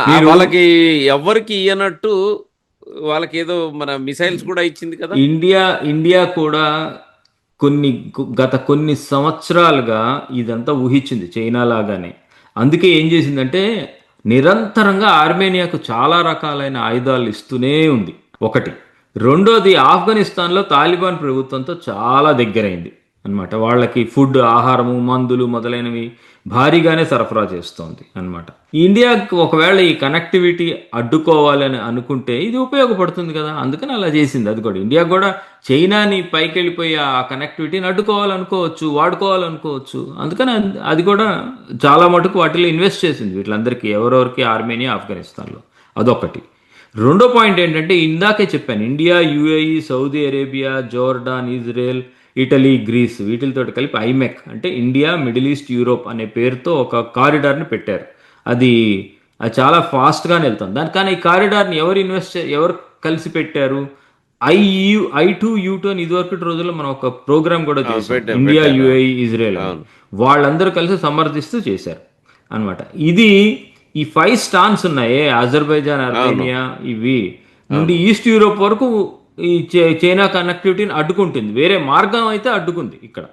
మీరు వాళ్ళకి ఎవ్వరికి ఇయ్యనట్టు వాళ్ళకేదో మన మిసైల్స్ కూడా ఇచ్చింది కదా. ఇండియా ఇండియా కూడా గత కొన్ని సంవత్సరాలుగా ఇదంతా ఊహించింది చైనా లాగానే. అందుకే ఏం చేసిందంటే నిరంతరంగా ఆర్మేనియాకు చాలా రకాలైన ఆయుధాలు ఇస్తూనే ఉంది. ఒకటి. రెండోది, ఆఫ్ఘనిస్తాన్లో తాలిబాన్ ప్రభుత్వంతో చాలా దగ్గరైంది అన్నమాట. వాళ్ళకి ఫుడ్, ఆహారము, మందులు మొదలైనవి భారీగానే సరఫరా చేస్తోంది అన్నమాట. ఇండియాకి ఒకవేళ ఈ కనెక్టివిటీ అడ్డుకోవాలని అనుకుంటే ఇది ఉపయోగపడుతుంది కదా, అందుకని అలా చేసింది. అది కూడా ఇండియా కూడా చైనాని పైకి వెళ్ళిపోయి ఆ కనెక్టివిటీని అడ్డుకోవాలనుకోవచ్చు, వాడుకోవాలనుకోవచ్చు. అందుకని అది కూడా చాలా మటుకు వాటిలో ఇన్వెస్ట్ చేసింది వీటిలందరికీ, ఎవరెవరికి, ఆర్మేనియా, ఆఫ్ఘనిస్తాన్లో. అదొకటి. రెండో పాయింట్ ఏంటంటే ఇందాకే చెప్పాను, India, UAE, Saudi Arabia, Jordan, Israel, Italy, Greece వీటితో కలిపి ఐమెక్ అంటే ఇండియా, మిడిల్ ఈస్ట్, యూరోప్ అనే పేరుతో ఒక కారిడార్ని పెట్టారు. అది అది చాలా ఫాస్ట్గానే వెళ్తుంది. దానికన్నా ఈ కారిడార్ని ఎవరు కలిసి పెట్టారు? I2 U2 అని ఇదివరకటి రోజుల్లో మనం ఒక ప్రోగ్రామ్ కూడా చేసాం, ఇండియా, పెట్టారు. యుఏఈ, ఇజ్రాయెల్ అని. అవును. వాళ్ళందరూ కలిసి సమర్థిస్తూ చేశారు అన్నమాట. ఇది ఈ 5 స్టాన్స్ ఉన్నాయే, అజర్బైజాన్, అవును. అర్మేనియా, ఇవి నుండి అవును. ఈస్ట్ యూరోప్ వరకు ఈ చైనా కనెక్టివిటీని అడ్డుకుంటుంది. వేరే మార్గం అయితే అడ్డుకుంది ఇక్కడ.